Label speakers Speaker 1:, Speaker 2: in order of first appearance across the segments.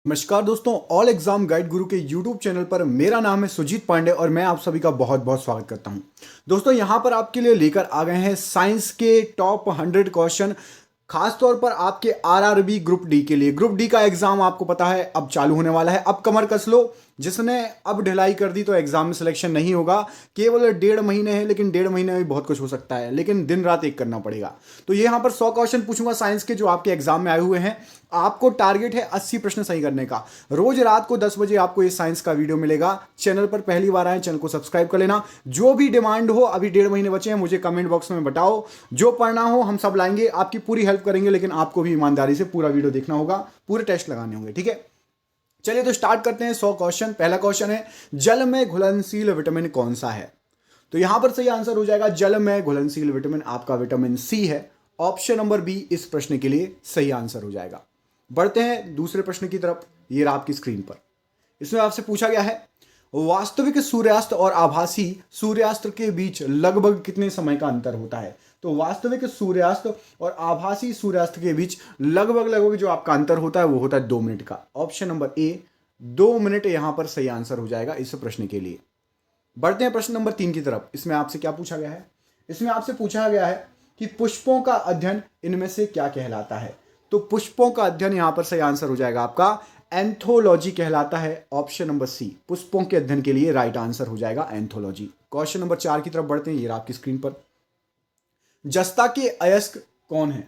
Speaker 1: नमस्कार दोस्तों, all exam guide गुरु के यूट्यूब चैनल पर मेरा नाम है सुजीत पांडे और मैं आप सभी का बहुत बहुत स्वागत करता हूं। दोस्तों यहां पर आपके लिए लेकर आ गए हैं साइंस के टॉप 100 क्वेश्चन, खासतौर पर आपके आरआरबी ग्रुप डी के लिए। ग्रुप डी का एग्जाम आपको पता है अब चालू होने वाला है। अब कमर कस लो, जिसने अब ढिलाई कर दी तो एग्जाम में सिलेक्शन नहीं होगा। केवल 1.5 महीने हैं, लेकिन 1.5 महीने में बहुत कुछ हो सकता है, लेकिन दिन रात एक करना पड़ेगा। तो ये यहाँ पर 100 क्वेश्चन पूछूंगा साइंस के, जो आपके एग्जाम में आए हुए हैं। आपको टारगेट है 80 प्रश्न सही करने का। रोज रात को 10 बजे आपको ये साइंस का वीडियो मिलेगा। चैनल पर पहली बार आए, चैनल को सब्सक्राइब कर लेना। जो भी डिमांड हो, अभी 1.5 महीने बचे हैं, मुझे कमेंट बॉक्स में बताओ। जो पढ़ना हो हम सब लाएंगे, आपकी पूरी हेल्प करेंगे, लेकिन आपको भी ईमानदारी से पूरा वीडियो देखना होगा, पूरे टेस्ट लगाने होंगे, ठीक है। चलिए तो स्टार्ट करते हैं 100 क्वेश्चन। पहला क्वेश्चन है, जल में घुलनशील विटामिन कौन सा है? तो यहां पर सही आंसर हो जाएगा जल में घुलनशील विटामिन आपका विटामिन सी है। ऑप्शन नंबर बी इस प्रश्न के लिए सही आंसर हो जाएगा। बढ़ते हैं दूसरे प्रश्न की तरफ। ये रहा आपकी स्क्रीन पर। इसमें आपसे पूछा गया है, वास्तविक सूर्यास्त और आभासी सूर्यास्त के बीच लगभग कितने समय का अंतर होता है? तो वास्तविक सूर्यास्त और आभासी सूर्यास्त के बीच लगभग लगभग जो आपका अंतर होता है वो होता है 2 मिनट का। ऑप्शन नंबर ए 2 मिनट यहां पर सही आंसर हो जाएगा इस प्रश्न के लिए। बढ़ते हैं प्रश्न नंबर 3 की तरफ। इसमें आपसे क्या पूछा गया है? इसमें आपसे पूछा गया है कि पुष्पों का अध्ययन इनमें से क्या कहलाता है? तो पुष्पों का अध्ययन यहां पर सही आंसर हो जाएगा आपका एंथोलॉजी कहलाता है। ऑप्शन नंबर सी पुष्पों के अध्ययन के लिए राइट आंसर हो जाएगा एंथोलॉजी। क्वेश्चन नंबर 4 की तरफ बढ़ते हैं। ये आपकी स्क्रीन पर, जस्ता के अयस्क कौन है?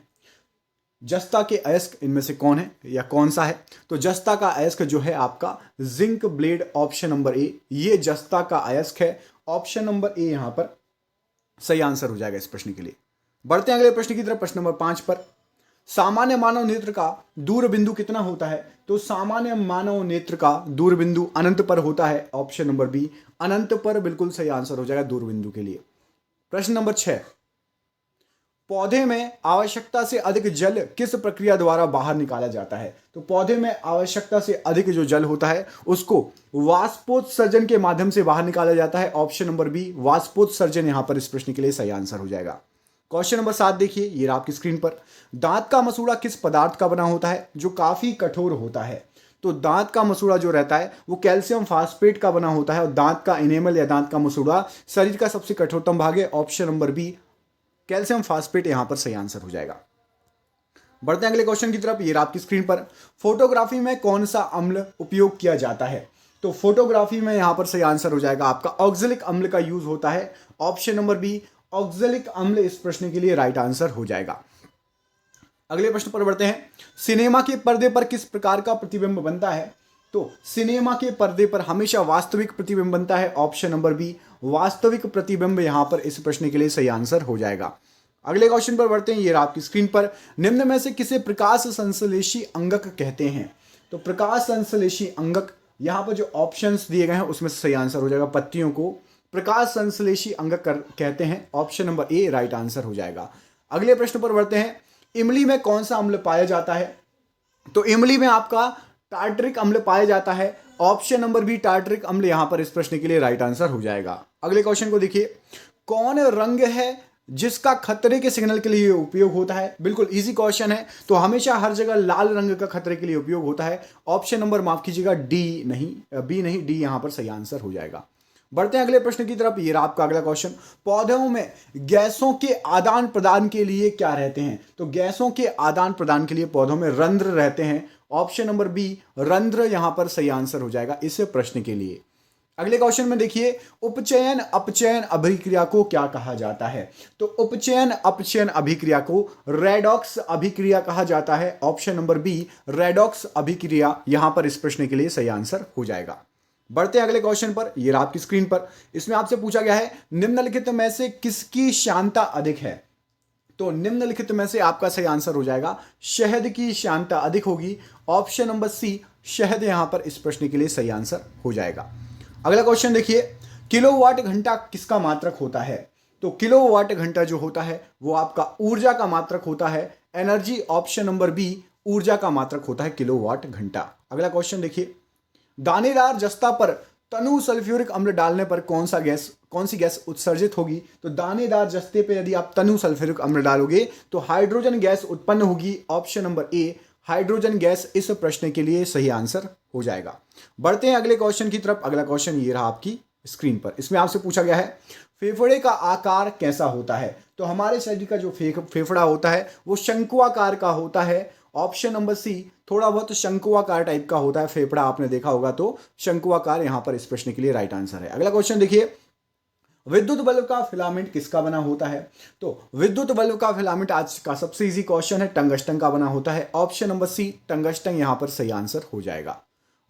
Speaker 1: जस्ता के अयस्क इनमें से कौन है या कौन सा है? तो जस्ता का अयस्क जो है आपका जिंक ब्लेड। ऑप्शन नंबर ए ये जस्ता का अयस्क है। ऑप्शन नंबर ए यहां पर सही आंसर हो जाएगा इस प्रश्न के लिए। बढ़ते हैं अगले प्रश्न की तरफ। प्रश्न नंबर 5 पर, सामान्य मानव नेत्र का दूर बिंदु कितना होता है? तो सामान्य मानव नेत्र का दूर बिंदु अनंत पर होता है। ऑप्शन नंबर बी अनंत पर बिल्कुल सही आंसर हो जाएगा दूर बिंदु के लिए। प्रश्न नंबर 6, पौधे में आवश्यकता से अधिक जल किस प्रक्रिया द्वारा बाहर निकाला जाता है? तो पौधे में आवश्यकता से अधिक जो जल होता है उसको वाष्पोत्सर्जन के माध्यम से बाहर निकाला जाता है। ऑप्शन नंबर बी वाष्पोत्सर्जन यहां पर इस प्रश्न के लिए सही आंसर हो जाएगा। क्वेश्चन नंबर 7 देखिए, ये आपकी स्क्रीन पर, दांत का मसूड़ा किस पदार्थ का बना होता है जो काफी कठोर होता है? तो दांत का मसूड़ा जो रहता है वो कैल्शियम फास्फेट का बना होता है, और दांत का इनेमल या दांत का मसूड़ा शरीर का सबसे कठोरतम भाग है। Option number B calcium phosphate यहां पर सही आंसर हो जाएगा। बढ़ते हैं अगले क्वेश्चन की तरफ। ये आपकी स्क्रीन पर, फोटोग्राफी में कौन सा अम्ल उपयोग किया जाता है? तो फोटोग्राफी में यहां पर सही आंसर हो जाएगा आपका ऑक्जेलिक अम्ल का यूज होता है। ऑप्शन नंबर बी ऑक्जेलिक अम्ल इस प्रश्न के लिए राइट आंसर हो जाएगा। अगले प्रश्न पर बढ़ते हैं, सिनेमा के पर्दे पर किस प्रकार का प्रतिबिंब बनता है? तो सिनेमा के पर्दे पर हमेशा वास्तविक प्रतिबिंब बनता है। ऑप्शन नंबर बी वास्तविक प्रतिबिंब यहां पर इस प्रश्न के लिए सही आंसर हो जाएगा। अगले क्वेश्चन पर बढ़ते हैं। ये आपकी स्क्रीन पर, निम्न में से किसे प्रकाश संश्लेषी अंगक कहते हैं? तो प्रकाश संश्लेषी अंगक यहां पर जो ऑप्शंस दिए गए हैं उसमें सही आंसर हो जाएगा पत्तियों को प्रकाश संश्लेषी अंगक कहते हैं। ऑप्शन नंबर ए राइट आंसर हो जाएगा। अगले प्रश्न पर बढ़ते हैं, इमली में कौन सा अम्ल पाया जाता है? तो इमली में आपका टार्टरिक अम्ल पाया जाता है। ऑप्शन नंबर बी टार्टरिक अम्ल यहां पर इस प्रश्न के लिए राइट आंसर हो जाएगा। अगले क्वेश्चन को देखिए, कौन रंग है जिसका खतरे के सिग्नल के लिए उपयोग होता है? बिल्कुल इजी क्वेश्चन है। तो हमेशा हर जगह लाल रंग का खतरे के लिए उपयोग होता है। ऑप्शन नंबर माफ कीजिएगा डी नहीं, बी नहीं, डी यहां पर सही आंसर हो जाएगा। बढ़ते हैं अगले प्रश्न की तरफ। ये रहा आपका अगला क्वेश्चन, पौधों में गैसों के आदान प्रदान के लिए क्या रहते हैं? तो गैसों के आदान प्रदान के लिए पौधों में रंध्र रहते हैं। ऑप्शन नंबर बी रंध्र यहां पर सही आंसर हो जाएगा इस प्रश्न के लिए। अगले क्वेश्चन में देखिए, उपचयन अपचयन अभिक्रिया को क्या कहा जाता है? तो उपचयन अपचयन अभिक्रिया को रेडॉक्स अभिक्रिया कहा जाता है। ऑप्शन नंबर बी रेडॉक्स अभिक्रिया यहां पर इस प्रश्न के लिए सही आंसर हो जाएगा। बढ़ते हैं अगले क्वेश्चन पर। ये रहा आपकी स्क्रीन पर। इसमें आपसे पूछा गया है, निम्नलिखित में से किसकी श्यानता अधिक है? तो निम्नलिखित में से आपका सही आंसर हो जाएगा शहद की श्यानता अधिक होगी। ऑप्शन नंबर सी शहद यहां पर इस प्रश्न के लिए सही आंसर हो जाएगा। अगला क्वेश्चन देखिए, किलोवाट घंटा किसका मात्रक होता है? तो किलोवाट घंटा जो होता है वो आपका ऊर्जा का मात्रक होता है, एनर्जी। ऑप्शन नंबर बी ऊर्जा का मात्रक होता है किलोवाट घंटा। अगला क्वेश्चन देखिए, दानेदार जस्ता पर तनु सल्फ्यूरिक अम्ल डालने पर कौन सी गैस उत्सर्जित होगी? तो दानेदार जस्ते पे यदि आप तनु सल्फ्यूरिक अम्ल डालोगे तो हाइड्रोजन गैस उत्पन्न होगी। ऑप्शन नंबर ए हाइड्रोजन गैस इस प्रश्न के लिए सही आंसर हो जाएगा। बढ़ते हैं अगले क्वेश्चन की तरफ। अगला क्वेश्चन ये रहा आपकी स्क्रीन पर। इसमें आपसे पूछा गया है फेफड़े का आकार कैसा होता है। तो हमारे शरीर का जो फेफड़ा होता है वो शंकुआकार का होता है। ऑप्शन नंबर सी, थोड़ा बहुत शंकुआकार टाइप का होता है फेफड़ा, आपने देखा होगा तो शंकुआकार यहां पर इस प्रश्न के लिए राइट आंसर है। अगला क्वेश्चन देखिए, विद्युत बल्ब का फिलामेंट किसका बना होता है। तो विद्युत बल्ब का फिलामेंट आज का सबसे इजी क्वेश्चन है, टंगस्टन का बना होता है। ऑप्शन नंबर सी, टंगस्टन यहां पर सही आंसर हो जाएगा।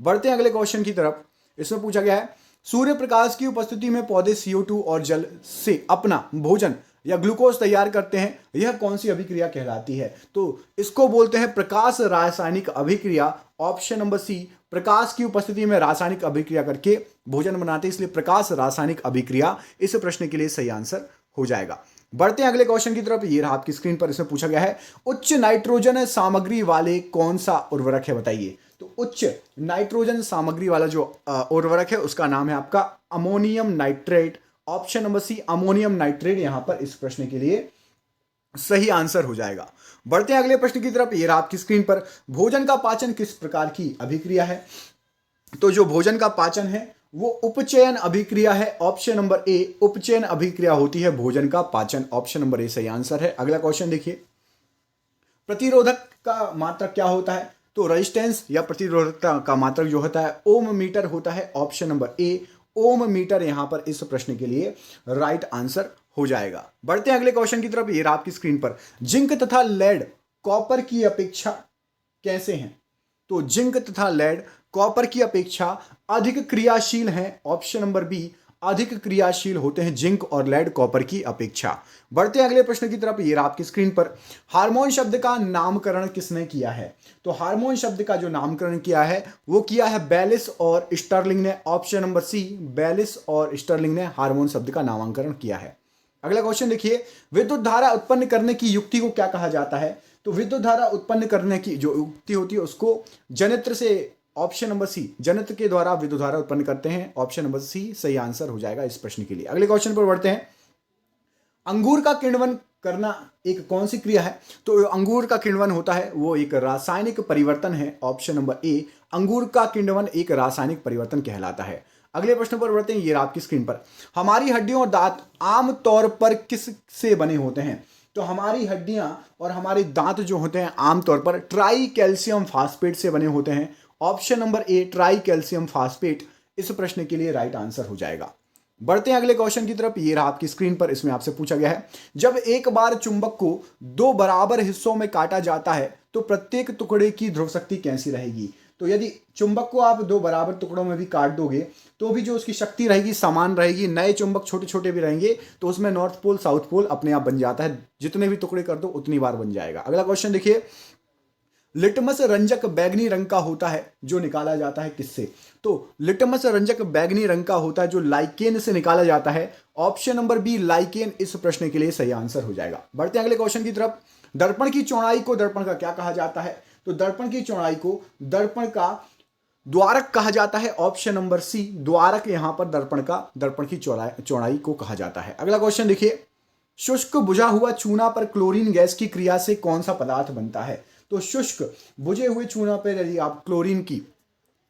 Speaker 1: बढ़ते हैं अगले क्वेश्चन की तरफ। इसमें पूछा गया है सूर्य प्रकाश की उपस्थिति में पौधे CO2 और जल से अपना भोजन या ग्लूकोज तैयार करते हैं, यह कौन सी अभिक्रिया कहलाती है। तो इसको बोलते हैं प्रकाश रासायनिक अभिक्रिया। ऑप्शन नंबर सी, प्रकाश की उपस्थिति में रासायनिक अभिक्रिया करके भोजन बनाते हैं, इसलिए प्रकाश रासायनिक अभिक्रिया इस प्रश्न के लिए सही आंसर हो जाएगा। बढ़ते हैं अगले क्वेश्चन की तरफ। ये रहा आपकी स्क्रीन पर। इसमें पूछा गया है उच्च नाइट्रोजन सामग्री वाले कौन सा उर्वरक है, बताइए। तो उच्च नाइट्रोजन सामग्री वाला जो उर्वरक है उसका नाम है आपका ammonium nitrate. Option number C, ammonium nitrate यहां पर इस प्रश्न के लिए सही आंसर हो जाएगा। बढ़ते हैं अगले प्रश्न की तरफ। ये रहा आपकी स्क्रीन पर। भोजन का पाचन किस प्रकार की अभिक्रिया है। तो जो भोजन का पाचन है वो उपचयन अभिक्रिया है। ऑप्शन नंबर ए, उपचयन अभिक्रिया होती है भोजन का पाचन। ऑप्शन नंबर ए सही आंसर है। अगला क्वेश्चन देखिए, प्रतिरोधक का मात्रक क्या होता है। तो रेजिस्टेंस या प्रतिरोधकता का मात्रक जो होता है ओम मीटर होता है। Option number A, ohm meter यहां पर इस प्रश्न के लिए राइट आंसर हो जाएगा। बढ़ते हैं अगले क्वेश्चन की तरफ। ये रहा आपकी स्क्रीन पर। जिंक तथा लेड कॉपर की अपेक्षा कैसे हैं। तो जिंक तथा लेड कॉपर की अपेक्षा अधिक क्रियाशील हैं। ऑप्शन नंबर बी, अधिक क्रियाशील होते हैं जिंक और लेड कॉपर की अपेक्षा। बढ़ते हैं अगले प्रश्न की तरफ। ये रहा आपकी स्क्रीन पर। हार्मोन शब्द का नामकरण किसने किया है। तो हार्मोन शब्द का जो नामकरण किया है वो किया है बेलिस और स्टर्लिंग ने। ऑप्शन नंबर सी, बेलिस और स्टर्लिंग ने हार्मोन शब्द का नामकरण किया है। अगला क्वेश्चन देखिए, विद्युत धारा उत्पन्न करने की युक्ति को क्या कहा जाता है। तो विद्युत धारा उत्पन्न करने की जो युक्ति होती है उसको जनित्र से, ऑप्शन नंबर सी, जनित्र के द्वारा विद्युत धारा उत्पन्न करते हैं। ऑप्शन नंबर सी सही आंसर हो जाएगा इस प्रश्न के लिए। अगले क्वेश्चन पर बढ़ते हैं। अंगूर का किण्वन करना एक कौन सी क्रिया है। तो अंगूर का किण्वन होता है वो एक रासायनिक परिवर्तन है। ऑप्शन नंबर ए, अंगूर का किण्वन एक रासायनिक परिवर्तन कहलाता है। अगले प्रश्न पर बढ़ते हैं। ये आपकी स्क्रीन पर। हमारी हड्डियों और दांत आम तौर पर किस से बने होते हैं। तो हमारी हड्डियां और हमारे दांत जो होते हैं आमतौर पर ट्राई कैल्शियम फास्फेट से बने होते हैं। ऑप्शन नंबर ए, ट्राई कैल्शियम फास्फेट इस प्रश्न के लिए राइट आंसर हो जाएगा। बढ़ते हैं अगले क्वेश्चन की तरफ। ये रहा आपकी स्क्रीन पर। इसमें आपसे पूछा गया है जब एक बार चुंबक को दो बराबर हिस्सों में काटा जाता है तो प्रत्येक टुकड़े की ध्रुव शक्ति कैसी रहेगी। तो यदि चुंबक को आप दो बराबर टुकड़ों में भी काट दोगे तो भी जो उसकी शक्ति रहेगी समान रहेगी। नए चुंबक छोटे छोटे भी रहेंगे तो उसमें नॉर्थ पोल साउथ पोल अपने आप बन जाता है, जितने भी टुकड़े कर दो उतनी बार बन जाएगा। अगला क्वेश्चन देखिए, लिटमस रंजक बैगनी रंग का होता है जो निकाला जाता है किससे। तो लिटमस रंजक बैगनी रंग का होता है जो लाइकेन से निकाला जाता है। ऑप्शन नंबर बी, लाइकेन इस प्रश्न के लिए सही आंसर हो जाएगा। बढ़ते हैं अगले क्वेश्चन की तरफ। दर्पण की चौड़ाई को दर्पण का क्या कहा जाता है। तो दर्पण की चौड़ाई को दर्पण का द्वारक कहा जाता है। ऑप्शन नंबर सी, द्वारक यहां पर दर्पण की चौड़ाई को कहा जाता है। अगला क्वेश्चन देखिए, शुष्क बुझा हुआ चूना पर क्लोरीन गैस की क्रिया से कौन सा पदार्थ बनता है। तो शुष्क बुझे हुए चूना पर यदि आप क्लोरीन की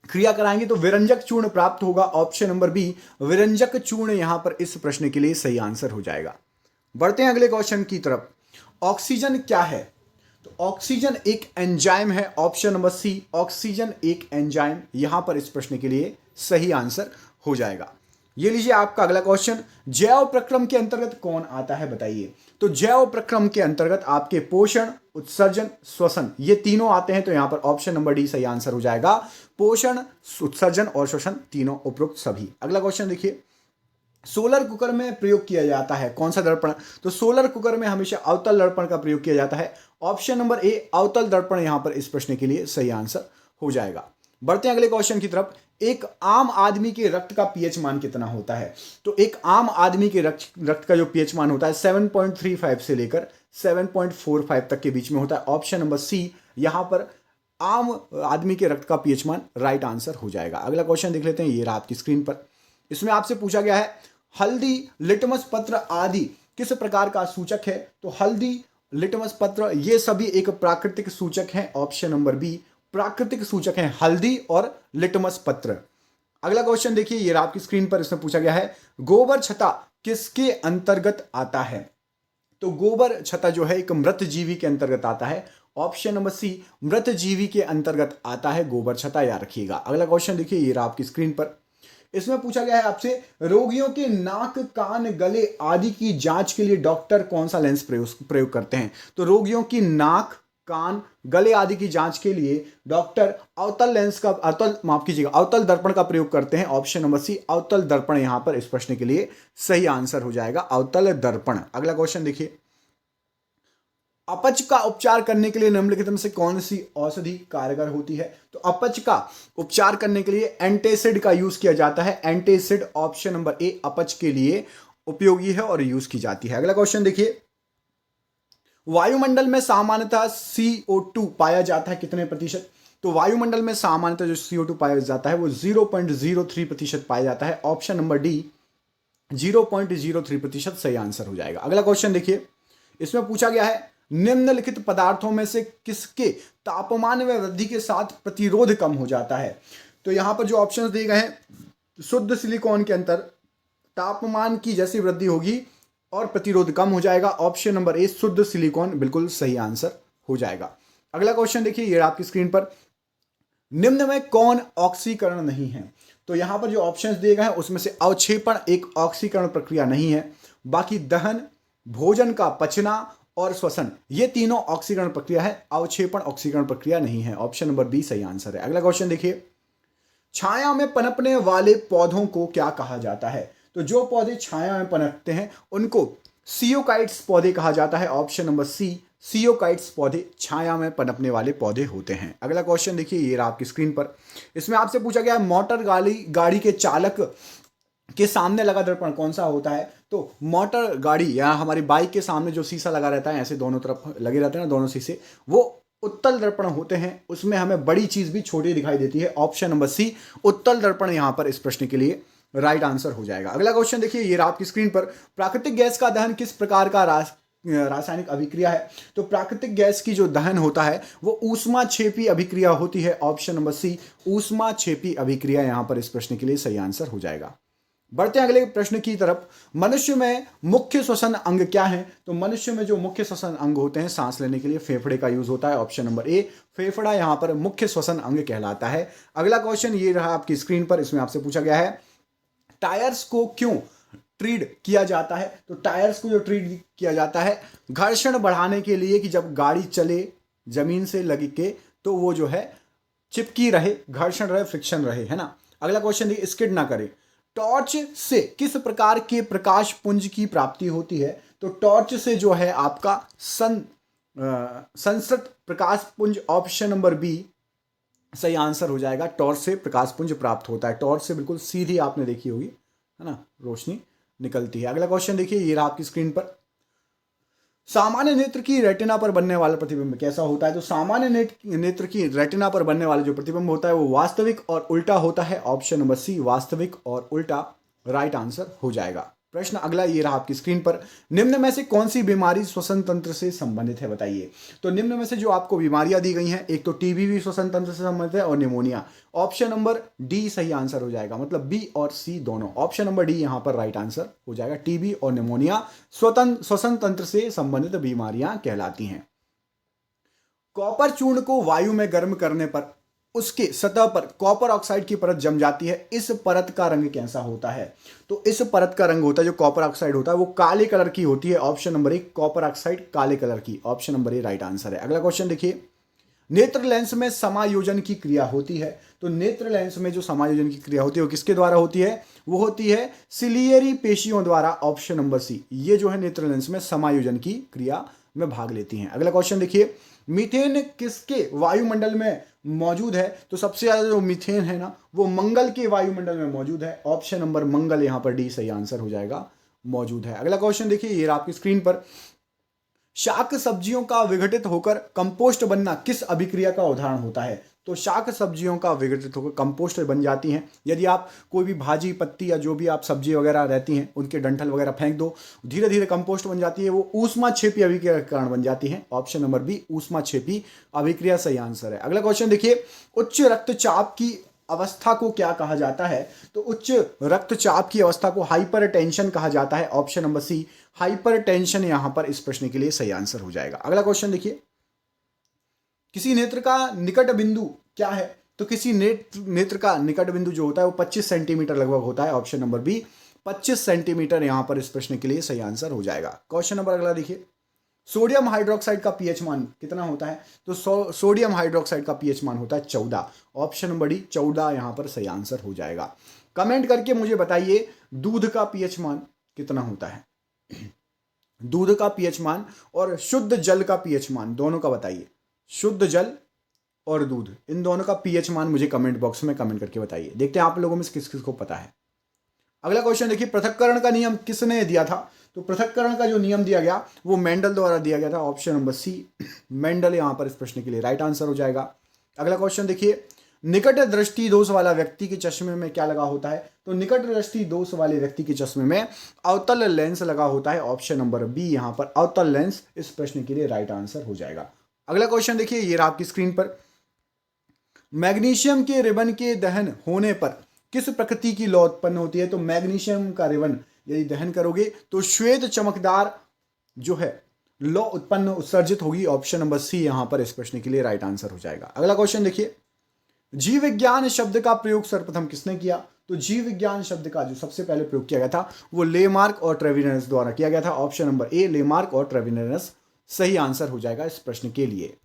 Speaker 1: क्रिया कराएंगे तो विरंजक चूर्ण प्राप्त होगा। ऑप्शन नंबर बी, विरंजक चूर्ण यहां पर इस प्रश्न के लिए सही आंसर हो जाएगा। बढ़ते हैं अगले क्वेश्चन की तरफ। ऑक्सीजन क्या है। तो ऑक्सीजन एक एंजाइम है। ऑप्शन नंबर सी, ऑक्सीजन एक एंजाइम यहां पर इस प्रश्न के लिए सही आंसर हो जाएगा। ये लीजिए आपका अगला क्वेश्चन। जैव प्रक्रम के अंतर्गत कौन आता है बताइए। तो जैव प्रक्रम के अंतर्गत आपके पोषण, उत्सर्जन, श्वसन ये तीनों आते हैं। तो यहां पर ऑप्शन नंबर डी सही आंसर हो जाएगा। पोषण, उत्सर्जन और श्वसन तीनों उपरोक्त सभी। अगला क्वेश्चन देखिए, सोलर कुकर में प्रयोग किया जाता है कौन सा दर्पण। तो सोलर कुकर में हमेशा अवतल दर्पण का प्रयोग किया जाता है। ऑप्शन नंबर ए, अवतल दर्पण यहां पर इस प्रश्न के लिए सही आंसर हो जाएगा। बढ़ते हैं अगले क्वेश्चन की तरफ। एक आम आदमी के रक्त का पीएच मान कितना होता है। तो एक आम आदमी के रक्त का जो पीएच मान होता है 7.35 से लेकर 7.45 तक के बीच में होता है। ऑप्शन नंबर सी, यहां पर आम आदमी के रक्त का पीएच मान राइट आंसर हो जाएगा। अगला क्वेश्चन देख लेते हैं। ये रहा आपकी स्क्रीन पर। इसमें आपसे पूछा गया है हल्दी, लिटमस पत्र आदि किस प्रकार का सूचक है। तो हल्दी, लिटमस पत्र, ये सभी एक प्राकृतिक सूचक है। ऑप्शन नंबर बी प्राकृतिक सूचक है हल्दी और लिटमस पत्र। अगला क्वेश्चन देखिए, ये आपकी स्क्रीन पर इसमें पूछा गया है, गोबर छत्ता किसके अंतर्गत आता है? तो गोबर छत्ता जो है एक मृत जीवी के अंतर्गत आता है। ऑप्शन नंबर सी मृत जीवी के अंतर्गत आता है गोबर छत्ता, याद रखिएगा। अगला क्वेश्चन देखिए, ये रहा आपकी स्क्रीन पर, इसमें पूछा गया है आपसे, रोगियों के नाक, कान, गले आदि की जांच के लिए डॉक्टर कौन सा लेंस प्रयोग करते हैं? तो रोगियों की नाक, कान, गले आदि की जांच के लिए डॉक्टर अवतल लेंस का अवतल दर्पण का प्रयोग करते हैं। ऑप्शन नंबर सी अवतल दर्पण यहां पर इस प्रश्न के लिए सही आंसर हो जाएगा, अवतल दर्पण। अगला क्वेश्चन देखिए, अपच का उपचार करने के लिए निम्नलिखित में से कौन सी औषधि कारगर होती है? तो अपच का उपचार करने के लिए एंटासिड का यूज किया जाता है। एंटासिड ऑप्शन नंबर ए अपच के लिए उपयोगी है और यूज की जाती है। अगला क्वेश्चन देखिए, वायुमंडल में सामान्यतः CO2 पाया जाता है कितने प्रतिशत? तो वायुमंडल में सामान्यतः जो CO2 पाया जाता है वो 0.03% पाया जाता है। ऑप्शन नंबर डी 0.03% सही आंसर हो जाएगा। अगला क्वेश्चन देखिए, इसमें पूछा गया है, निम्नलिखित पदार्थों में से किसके तापमान में वृद्धि के साथ प्रतिरोध कम हो जाता है? तो यहां पर जो ऑप्शंस दिए गए हैं, शुद्ध सिलिकॉन के अंदर तापमान की जैसी वृद्धि होगी और प्रतिरोध कम हो जाएगा। ऑप्शन नंबर ए शुद्ध सिलिकॉन बिल्कुल सही आंसर हो जाएगा। अगला क्वेश्चन देखिए, ये आपकी स्क्रीन पर, निम्न में कौन ऑक्सीकरण नहीं है? तो यहां पर जो ऑप्शंस दिए गए हैं उसमें से अवक्षेपण एक ऑक्सीकरण प्रक्रिया नहीं है, बाकी दहन, भोजन का पचना और श्वसन ये तीनों ऑक्सीकरण प्रक्रिया है, अवक्षेपण ऑक्सीकरण प्रक्रिया नहीं है। ऑप्शन नंबर बी सही आंसर है। अगला क्वेश्चन देखिए, छाया में पनपने वाले पौधों को क्या कहा जाता है? तो जो पौधे छाया में पनपते हैं उनको सियोकाइट्स पौधे कहा जाता है। ऑप्शन नंबर सी सियोकाइट्स पौधे छाया में पनपने वाले पौधे होते हैं। अगला क्वेश्चन देखिए, ये रहा आपकी स्क्रीन पर, इसमें आपसे पूछा गया है, मोटर गाड़ी के चालक के सामने लगा दर्पण कौन सा होता है? तो मोटर गाड़ी या हमारी बाइक के सामने जो शीशा लगा रहता है, ऐसे दोनों तरफ लगे रहते हैं ना दोनों शीशे, वो उत्तल दर्पण होते हैं, उसमें हमें बड़ी चीज भी छोटी दिखाई देती है। ऑप्शन नंबर सी उत्तल दर्पण यहां पर इस प्रश्न के लिए राइट आंसर हो जाएगा। अगला क्वेश्चन देखिए, ये आपकी स्क्रीन पर, प्राकृतिक गैस का दहन किस प्रकार का रासायनिक अभिक्रिया है? तो प्राकृतिक गैस की जो दहन होता है वो ऊष्माक्षेपी अभिक्रिया होती है। ऑप्शन नंबर सी ऊष्माक्षेपी अभिक्रिया यहां पर इस प्रश्न के लिए सही आंसर हो जाएगा। बढ़ते हैं अगले प्रश्न की तरफ, मनुष्य में मुख्य श्वसन अंग क्या है? तो मनुष्य में जो मुख्य श्वसन अंग होते हैं सांस लेने के लिए फेफड़े का यूज होता है। ऑप्शन नंबर ए फेफड़ा यहां पर मुख्य श्वसन अंग कहलाता है। अगला क्वेश्चन ये रहा आपकी स्क्रीन पर, इसमें आपसे पूछा गया है, टायर्स को क्यों ट्रीड किया जाता है? तो टायर्स को जो ट्रीड किया जाता है घर्षण बढ़ाने के लिए, कि जब गाड़ी चले जमीन से लगे के तो वो जो है चिपकी रहे, घर्षण रहे, फ्रिक्शन रहे, है ना। अगला क्वेश्चन देखिए, स्किड ना करे। टॉर्च से किस प्रकार के प्रकाश पुंज की प्राप्ति होती है? तो टॉर्च से जो है आपका संसृत प्रकाश पुंज, ऑप्शन नंबर बी सही आंसर हो जाएगा। टॉर्च से प्रकाश पुंज प्राप्त होता है, टॉर्च से बिल्कुल सीधी आपने देखी होगी, है ना, रोशनी निकलती है। अगला क्वेश्चन देखिए, ये रहा आपकी स्क्रीन पर, सामान्य नेत्र की रेटिना पर बनने वाला प्रतिबिंब कैसा होता है? तो सामान्य नेत्र की रेटिना पर बनने वाला जो प्रतिबिंब होता है वो वास्तविक और उल्टा होता है। ऑप्शन नंबर सी वास्तविक और उल्टा राइट आंसर हो जाएगा। प्रश्न अगला ये रहा आपकी स्क्रीन पर, निम्न में से कौन सी बीमारी श्वसन तंत्र से संबंधित है, बताइए। तो निम्न में से जो आपको बीमारियां दी गई हैं, एक तो टीबी भी श्वसन तंत्र से संबंधित है और निमोनिया। ऑप्शन नंबर डी सही आंसर हो जाएगा, मतलब बी और सी दोनों। ऑप्शन नंबर डी यहां पर राइट आंसर हो जाएगा। टीबी और निमोनिया श्वसन तंत्र से संबंधित बीमारियां कहलाती हैं। कॉपर चूर्ण को वायु में गर्म करने पर उसके सतह पर कॉपर ऑक्साइड की परत जम जाती है, इस परत का रंग कैसा होता है? तो इस परत का रंग होता है, जो कॉपर ऑक्साइड होता है वो काले कलर की होती है। ऑप्शन नंबर ए कॉपर ऑक्साइड काले कलर की, ऑप्शन नंबर ए राइट आंसर है। अगला क्वेश्चन देखिए, नेत्र लेंस में समायोजन की क्रिया होती है। तो नेत्र लेंस में जो समायोजन की क्रिया होती है वो किसके द्वारा होती है? वो होती है सिलियरी पेशियों द्वारा। ऑप्शन नंबर सी, ये जो है नेत्र लेंस में समायोजन की क्रिया में भाग लेती हैं। अगला क्वेश्चन देखिए, मीथेन किसके वायुमंडल में मौजूद है? तो सबसे ज्यादा जो मीथेन है ना वो मंगल के वायुमंडल में मौजूद है। ऑप्शन नंबर मंगल यहां पर डी सही आंसर हो जाएगा, मौजूद है। अगला क्वेश्चन देखिए, ये आपकी स्क्रीन पर, शाक सब्जियों का विघटित होकर कंपोस्ट बनना किस अभिक्रिया का उदाहरण होता है? तो शाक सब्जियों का विघटित होकर कंपोस्ट बन जाती हैं। यदि आप कोई भी भाजी पत्ती या जो भी आप सब्जी वगैरह रहती हैं उनके डंठल वगैरह फेंक दो, धीरे धीरे कंपोस्ट बन जाती है, वो ऊष्माक्षेपी अभिक्रिया के कारण बन जाती है। ऑप्शन नंबर बी ऊष्माक्षेपी अभिक्रिया सही आंसर है। अगला क्वेश्चन देखिए, उच्च रक्तचाप की अवस्था को क्या कहा जाता है? तो उच्च रक्तचाप की अवस्था को हाइपरटेंशन कहा जाता है। ऑप्शन नंबर सी हाइपरटेंशन यहां पर इस प्रश्न के लिए सही आंसर हो जाएगा। अगला क्वेश्चन देखिए, किसी नेत्र का निकट बिंदु क्या है? तो किसी नेत्र का निकट बिंदु जो होता है वो 25 सेंटीमीटर लगभग होता है। ऑप्शन नंबर बी 25 सेंटीमीटर यहां पर इस प्रश्न के लिए सही आंसर हो जाएगा। क्वेश्चन नंबर अगला देखिए, सोडियम हाइड्रोक्साइड का पीएच मान कितना होता है? तो सोडियम हाइड्रोक्साइड का पीएच मान होता है 14। ऑप्शन नंबर डी 14 यहां पर सही आंसर हो जाएगा। कमेंट करके मुझे बताइए दूध का पीएच मान कितना होता है? दूध का पीएच मान और शुद्ध जल का पीएच मान दोनों का बताइए। शुद्ध जल और दूध, इन दोनों का पीएच मान मुझे कमेंट बॉक्स में कमेंट करके बताइए। देखते हैं आप लोगों में से किस किस को पता है। अगला क्वेश्चन देखिए, पृथक्करण का नियम किसने दिया था? तो पृथक्करण का जो नियम दिया गया वो मेंडल द्वारा दिया गया था। ऑप्शन नंबर सी मेंडल यहां पर इस प्रश्न के लिए राइट आंसर हो जाएगा। अगला क्वेश्चन देखिए, निकट दृष्टि दोष वाला व्यक्ति के चश्मे में क्या लगा होता है? तो निकट दृष्टि दोष वाले व्यक्ति के चश्मे में अवतल लेंस लगा होता है। ऑप्शन नंबर बी यहां पर अवतल लेंस इस प्रश्न के लिए राइट आंसर हो जाएगा। अगला क्वेश्चन देखिए, ये रहा आपकी स्क्रीन पर, मैग्नीशियम के रिबन के दहन होने पर किस प्रकृति की लौ उत्पन्न होती है? तो मैग्नीशियम का रिबन यदि दहन करोगे तो श्वेत चमकदार जो है लौ उत्पन्न उत्सर्जित होगी। ऑप्शन नंबर सी यहां पर इस प्रश्न के लिए राइट आंसर हो जाएगा। अगला क्वेश्चन देखिए, जीव विज्ञान शब्द का प्रयोग सर्वप्रथम किसने किया? तो जीव विज्ञान शब्द का जो सबसे पहले प्रयोग किया गया था वो लेमार्क और ट्रेविनस द्वारा किया गया था। ऑप्शन नंबर ए लेमार्क और ट्रेविनस सही आंसर हो जाएगा इस प्रश्न के लिए।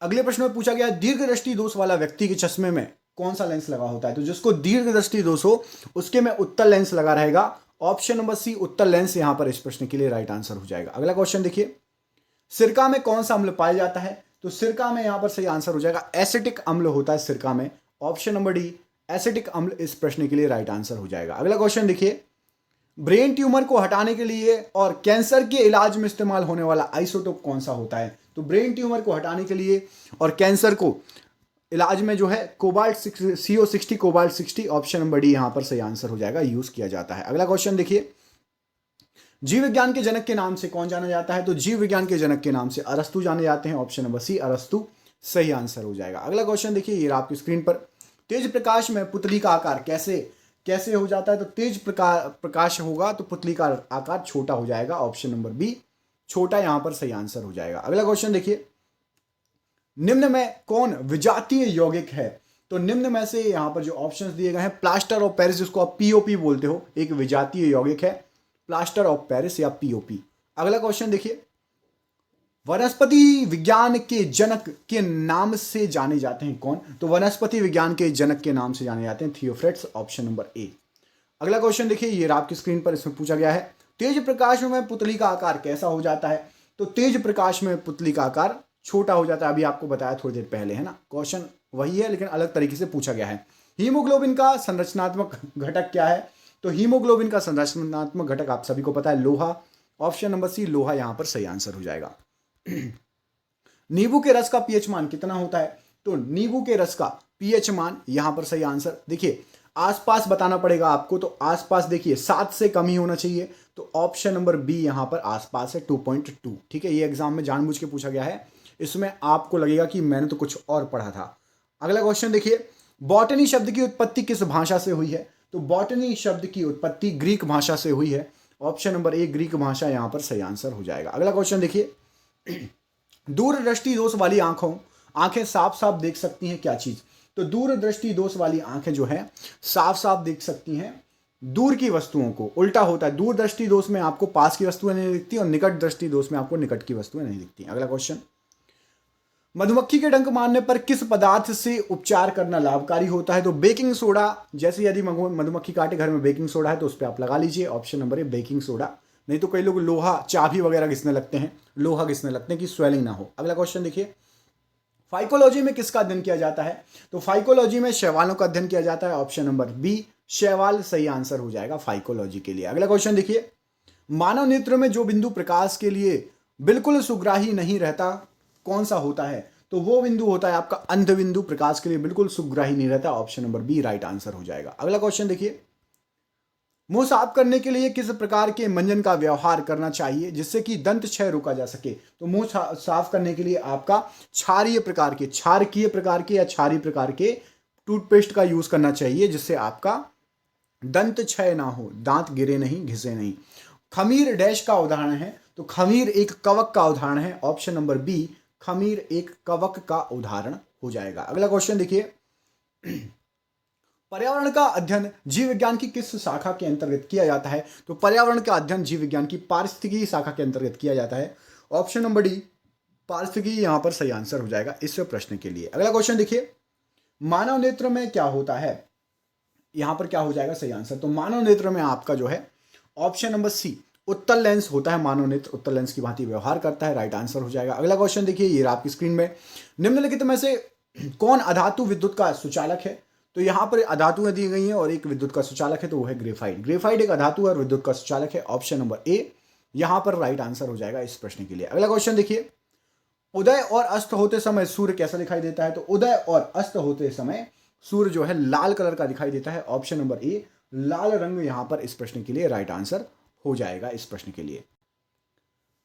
Speaker 1: अगले प्रश्न में पूछा गया, दीर्घ दृष्टि दोष वाला व्यक्ति के चश्मे में कौन सा लेंस लगा होता है? तो जिसको दीर्घ दृष्टि दोष हो उसके में उत्तल लेंस लगा रहेगा। ऑप्शन नंबर सी उत्तल लेंस यहां पर इस प्रश्न के लिए राइट आंसर हो जाएगा। अगला क्वेश्चन देखिए, सिरका में कौन सा अम्ल पाया जाता है? तो सिरका में यहां पर सही आंसर हो जाएगा एसिटिक अम्ल होता है सिरका में। ऑप्शन नंबर डी एसिटिक अम्ल इस प्रश्न के लिए राइट आंसर हो जाएगा। अगला क्वेश्चन देखिए, ब्रेन ट्यूमर को हटाने के लिए और कैंसर के इलाज में इस्तेमाल होने वाला आइसोटोप कौन सा होता है? तो ब्रेन ट्यूमर को हटाने के लिए और कैंसर को इलाज में जो है cobalt CO60 cobalt 60 option number D यहां पर सही आंसर हो जाएगा, यूज किया जाता है। अगला क्वेश्चन देखिए, जीव विज्ञान के जनक के नाम से कौन जाना जाता है? तो जीव विज्ञान के जनक के नाम से अरस्तु जाने जाते हैं। ऑप्शन नंबर सी अरस्तु सही आंसर हो जाएगा। अगला क्वेश्चन देखिए, ये आपकी स्क्रीन पर, तेज प्रकाश में पुतली का आकार कैसे हो जाता है? तो तेज प्रकाश होगा तो पुतली का आकार छोटा हो जाएगा। ऑप्शन नंबर बी छोटा यहां पर सही आंसर हो जाएगा। अगला क्वेश्चन देखिए, निम्न में कौन विजातीय यौगिक है? तो निम्न में से यहां पर जो ऑप्शंस दिए गए हैं, प्लास्टर ऑफ पेरिस जिसको आप पीओपी बोलते हो, एक विजातीय यौगिक है प्लास्टर ऑफ पेरिस या पीओपी। अगला क्वेश्चन देखिए, वनस्पति विज्ञान के जनक के नाम से जाने जाते हैं कौन? तो वनस्पति विज्ञान के जनक के नाम से जाने जाते हैं थियोफ्रेट्स। ऑप्शन नंबर ए। अगला क्वेश्चन देखिए, ये आपकी स्क्रीन पर, इसमें पूछा गया है, तेज प्रकाश में पुतली का आकार कैसा हो जाता है? तो तेज प्रकाश में पुतली का आकार छोटा हो जाता है। अभी आपको बताया थोड़ी देर पहले, है ना। क्वेश्चन वही है लेकिन अलग तरीके से पूछा गया है। हीमोग्लोबिन का संरचनात्मक घटक क्या है? तो हीमोग्लोबिन का संरचनात्मक घटक आप सभी को पता है, लोहा। ऑप्शन नंबर सी लोहा यहां पर सही आंसर हो जाएगा। नींबू के रस का पीएच मान कितना होता है? तो नींबू के रस का पीएच मान यहां पर सही आंसर, देखिए आसपास बताना पड़ेगा आपको, तो आसपास देखिए 7 से कम ही होना चाहिए। तो ऑप्शन नंबर बी यहां पर आसपास है 2.2। ठीक है, ये एग्जाम में जानबूझ के पूछा गया है, इसमें आपको लगेगा कि मैंने तो कुछ और पढ़ा था। अगला क्वेश्चन देखिए, बॉटनी शब्द की उत्पत्ति किस भाषा से हुई है? तो बॉटनी शब्द की उत्पत्ति ग्रीक भाषा से हुई है। ऑप्शन नंबर ए ग्रीक भाषा यहां पर सही आंसर हो जाएगा। अगला क्वेश्चन देखिए, दूरदृष्टि दोष वाली आंखें साफ साफ देख सकती हैं क्या चीज? तो दूरदृष्टि दोष वाली आंखें जो है साफ साफ देख सकती हैं दूर की वस्तुओं को। उल्टा होता है, दूरदृष्टि दोष में आपको पास की वस्तुएं नहीं दिखती और निकट दृष्टि दोष में आपको निकट की वस्तुएं नहीं दिखती। अगला क्वेश्चन, मधुमक्खी के डंक मारने पर किस पदार्थ से उपचार करना लाभकारी होता है? तो बेकिंग सोडा, जैसे यदि मधुमक्खी काटे, घर में बेकिंग सोडा है तो उस पर आप लगा लीजिए। ऑप्शन नंबर ए बेकिंग सोडा। नहीं तो कई लोग लोहा, चाबी वगैरह घिसने लगते हैं, लोहा घिसने लगते हैं कि स्वेलिंग ना हो। अगला क्वेश्चन देखिए, फाइकोलॉजी में किसका अध्ययन किया जाता है? तो फाइकोलॉजी में शैवालों का अध्ययन किया जाता है। ऑप्शन नंबर बी शैवाल सही आंसर हो जाएगा फाइकोलॉजी के लिए। अगला क्वेश्चन देखिए, मानव नेत्र में जो बिंदु प्रकाश के लिए बिल्कुल सुग्राही नहीं रहता कौन सा होता है? तो वो बिंदु होता है आपका अंध बिंदु, प्रकाश के लिए बिल्कुल सुग्राही नहीं रहता। Option number B right answer हो जाएगा। अगला क्वेश्चन देखिए, मुंह साफ करने के लिए किस प्रकार के मंजन का व्यवहार करना चाहिए जिससे कि दंत क्षय रोका जा सके? तो मुंह साफ करने के लिए आपका क्षारीय प्रकार के, क्षारकीय प्रकार के या क्षारीय प्रकार के टूथपेस्ट का यूज करना चाहिए जिससे आपका दंत क्षय ना हो, दांत गिरे नहीं, घिसे नहीं। खमीर डैश का उदाहरण है? तो खमीर एक कवक का उदाहरण है। ऑप्शन नंबर बी खमीर एक कवक का उदाहरण हो जाएगा। अगला क्वेश्चन देखिए, पर्यावरण का अध्ययन जीव विज्ञान की किस शाखा के अंतर्गत किया जाता है? तो पर्यावरण का अध्ययन जीव विज्ञान की पारिस्थितिकी शाखा के अंतर्गत किया जाता है। ऑप्शन नंबर डी पारिस्थितिकी यहां पर सही आंसर हो जाएगा इस प्रश्न के लिए। अगला क्वेश्चन देखिए, मानव नेत्र में क्या होता है? यहां पर क्या हो जाएगा सही आंसर? तो मानव नेत्र में आपका जो है ऑप्शन नंबर सी उत्तल लेंस होता है। मानव नेत्र उत्तल लेंस की भांति व्यवहार करता है, राइट आंसर हो जाएगा। अगला क्वेश्चन देखिए, ये आपकी स्क्रीन में, निम्नलिखित में से कौन अधातु विद्युत का सुचालक है? तो यहां पर अधातुएं दी गई हैं और एक विद्युत का सुचालक है, तो वो है ग्रेफाइट। ग्रेफाइट एक अधातु और विद्युत का सुचालक है। ऑप्शन नंबर ए यहां पर राइट आंसर हो जाएगा इस प्रश्न के लिए। अगला क्वेश्चन देखिए, उदय और अस्त होते समय सूर्य कैसा दिखाई देता है? तो उदय और अस्त होते समय सूर्य जो है लाल कलर का दिखाई देता है। ऑप्शन नंबर ए लाल रंग यहां पर इस प्रश्न के लिए राइट आंसर हो जाएगा इस प्रश्न के लिए।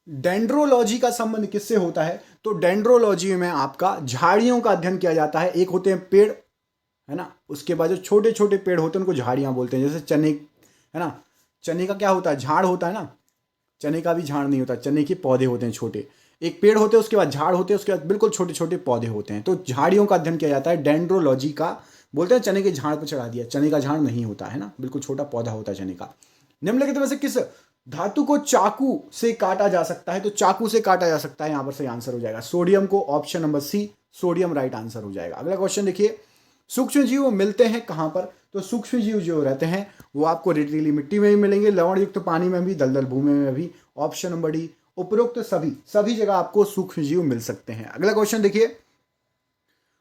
Speaker 1: डेंड्रोलॉजी का संबंध किससे होता है? तो डेंड्रोलॉजी में आपका झाड़ियों का अध्ययन किया जाता है। एक होते हैं पेड़, है ना, उसके बाद जो छोटे छोटे पेड़ होते हैं उनको झाड़ियां बोलते हैं। जैसे चने, है ना, चने का क्या होता है, झाड़ होता है ना, चने का भी झाड़ नहीं होता, चने के पौधे होते हैं छोटे। एक पेड़ होते हैं, उसके बाद झाड़ होते हैं, उसके बाद बिल्कुल छोटे छोटे पौधे होते हैं। तो झाड़ियों का अध्ययन किया जाता है, डेंड्रोलॉजी का। बोलते हैं चने के झाड़ पर चढ़ा दिया, चने का झाड़ नहीं होता है ना, बिल्कुल छोटा पौधा होता है चने का। निम्नलिखित में से किस धातु को चाकू से काटा जा सकता है? तो चाकू से काटा जा सकता है, यहां पर सही आंसर हो जाएगा सोडियम को। Option number C sodium right answer हो जाएगा। अगला क्वेश्चन देखिए, सूक्ष्म जीव मिलते हैं कहां पर? तो सूक्ष्म जीव जो रहते हैं वो आपको रेतीली मिट्टी में भी मिलेंगे, लवण युक्त पानी में भी, दलदल भूमि में भी। ऑप्शन नंबर डी उपरोक्त सभी जगह आपको सूक्ष्म जीव मिल सकते हैं। अगला क्वेश्चन देखिए,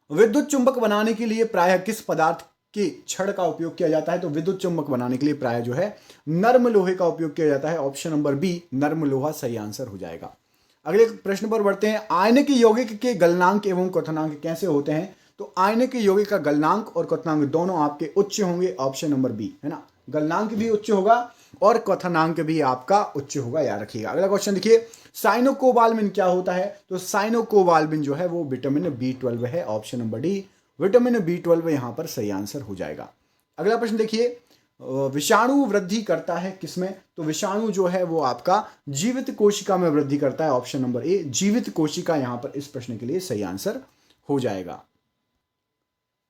Speaker 1: विद्युत चुंबक बनाने के लिए प्रायः किस पदार्थ के छड़ का उपयोग किया जाता है? तो विद्युत चुंबक बनाने के लिए प्रायः जो है नर्म लोहे का उपयोग किया जाता है। ऑप्शन नंबर बी नर्म लोहा सही आंसर हो जाएगा। अगले प्रश्न पर बढ़ते हैं, आयनिक यौगिक के गलनांक एवं क्वथनांक कैसे होते हैं? तो आयनिक यौगिक का गलनांक और क्वथनांक दोनों आपके उच्च होंगे। ऑप्शन नंबर बी, है ना, गलनांक भी उच्च होगा और क्वथनांक भी आपका उच्च होगा, याद रखिएगा। अगला क्वेश्चन देखिए, साइनोकोबाल्मिन क्या होता है? तो साइनोकोबाल्मिन जो है वो विटामिन B12 है। Option number D vitamin B12 यहां पर सही आंसर हो जाएगा। अगला प्रश्न देखिए, विषाणु वृद्धि करता है किसमें? तो विषाणु जो है वो आपका जीवित कोशिका में वृद्धि करता है। ऑप्शन नंबर ए जीवित कोशिका यहां पर इस प्रश्न के लिए सही आंसर हो जाएगा।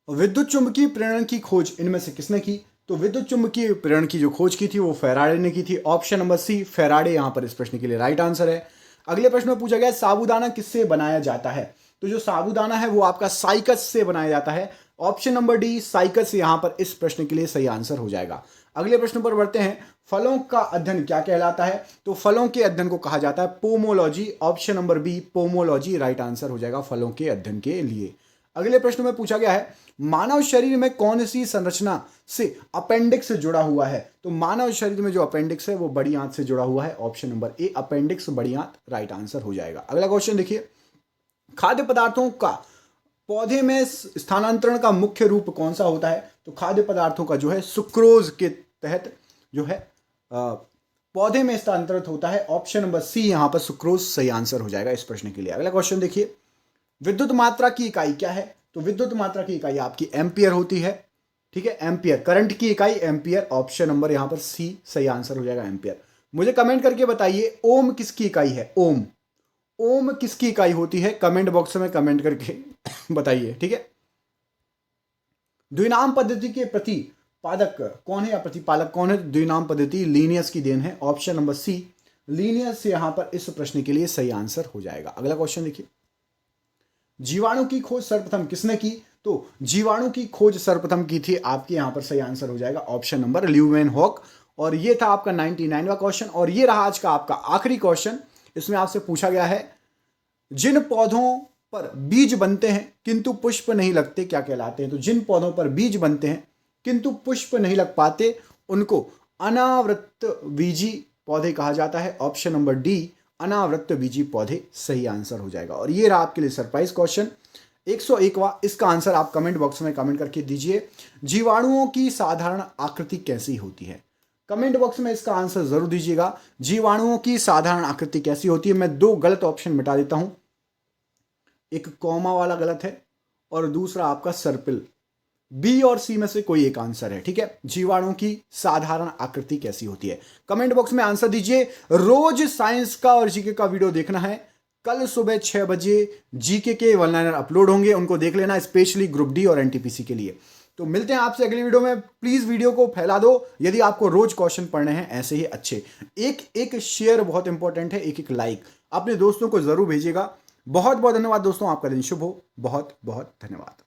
Speaker 1: विद्युत चुंबकीय प्रेरण की खोज इनमें से किसने की? तो विद्युत चुंबकीय प्रेरण की जो खोज की थी वो फेराडे ने की थी। ऑप्शन नंबर सी फेराडे यहां पर इस प्रश्न के लिए राइट आंसर है। अगले प्रश्न में पूछा गया साबूदाना किससे बनाया जाता है? तो जो साबूदाना है वो आपका साइकस से बनाया जाता है। ऑप्शन नंबर डी साइकस यहां पर इस प्रश्न के लिए सही आंसर हो जाएगा। अगले प्रश्न पर बढ़ते हैं, फलों का अध्ययन क्या कहलाता है? तो फलों के अध्ययन को कहा जाता है pomology. Option number B pomology right answer हो जाएगा फलों के अध्ययन के लिए। अगले प्रश्न में पूछा गया है, मानव शरीर में कौन सी संरचना से अपेंडिक्स जुड़ा हुआ है? तो मानव शरीर में जो अपेंडिक्स है वो बड़ी आंत से जुड़ा हुआ है। ऑप्शन नंबर ए अपेंडिक्स बड़ी आंत राइट आंसर हो जाएगा। अगला क्वेश्चन देखिए, खाद्य पदार्थों का पौधे में स्थानांतरण का मुख्य रूप कौन सा होता है? तो खाद्य पदार्थों का जो है सुक्रोज के तहत जो है पौधे में स्थानांतरित होता है। ऑप्शन नंबर सी यहां पर सुक्रोज सही आंसर हो जाएगा इस प्रश्न के लिए। अगला क्वेश्चन देखिए, विद्युत मात्रा की इकाई क्या है? तो विद्युत मात्रा की इकाई आपकी एम्पियर होती है। ठीक है, एम्पियर, करंट की इकाई एम्पियर। ऑप्शन नंबर यहां पर सी सही आंसर हो जाएगा एम्पियर। मुझे कमेंट करके बताइए ओम किसकी इकाई है? ओम, ओम किसकी इकाई होती है? कमेंट बॉक्स में कमेंट करके बताइए। ठीक है, द्विनाम पद्धति के प्रतिपादक कौन है या प्रतिपालक कौन है? द्विनाम पद्धति लीनियस की देन है। ऑप्शन नंबर सी लीनियस यहां पर इस प्रश्न के लिए सही आंसर हो जाएगा। अगला क्वेश्चन देखिए, जीवाणु की खोज सर्वप्रथम किसने की? तो जीवाणु की खोज सर्वप्रथम की थी आपके, यहां पर सही आंसर हो जाएगा ऑप्शन नंबर ल्यूवेनहॉक। और ये था आपका 99वां क्वेश्चन। और ये रहा आज का आपका आखिरी क्वेश्चन। इसमें आपसे पूछा गया है, जिन पौधों पर बीज बनते हैं किंतु पुष्प नहीं लगते क्या कहलाते हैं? तो जिन पौधों पर बीज बनते हैं किंतु पुष्प नहीं लग पाते उनको अनावृत बीजी पौधे कहा जाता है। ऑप्शन नंबर डी अनावृत बीजी पौधे सही आंसर हो जाएगा। और ये रहा आपके लिए सरप्राइज क्वेश्चन। 101वां, इसका आंसर आप कमेंट बॉक्स में कमेंट करके दीजिए। जीवाणुओं की साधारण आकृति कैसी होती है? कमेंट बॉक्स में इसका आंसर जरूर दीजिएगा। जीवाणुओं की साधारण आकृति कैसी होती है? मैं 2 गलत ऑप्शन मिटा देता हूं, एक कॉमा वाला गलत है और दूसरा आपका सर्पिल। बी और सी में से कोई एक आंसर है, ठीक है। जीवाणुओं की साधारण आकृति कैसी होती है? कमेंट बॉक्स में आंसर दीजिए। रोज साइंस का और जीके का वीडियो देखना है। कल सुबह 6 बजे जीके के वन लाइनर अपलोड होंगे, उनको देख लेना, स्पेशली ग्रुप डी और एनटीपीसी के लिए। तो मिलते हैं आपसे अगली वीडियो में। प्लीज वीडियो को फैला दो यदि आपको रोज क्वेश्चन पढ़ने हैं ऐसे ही अच्छे। एक एक शेयर बहुत इंपॉर्टेंट है, एक एक लाइक अपने दोस्तों को जरूर भेजिएगा। बहुत बहुत धन्यवाद दोस्तों, आपका दिन शुभ हो। बहुत बहुत धन्यवाद।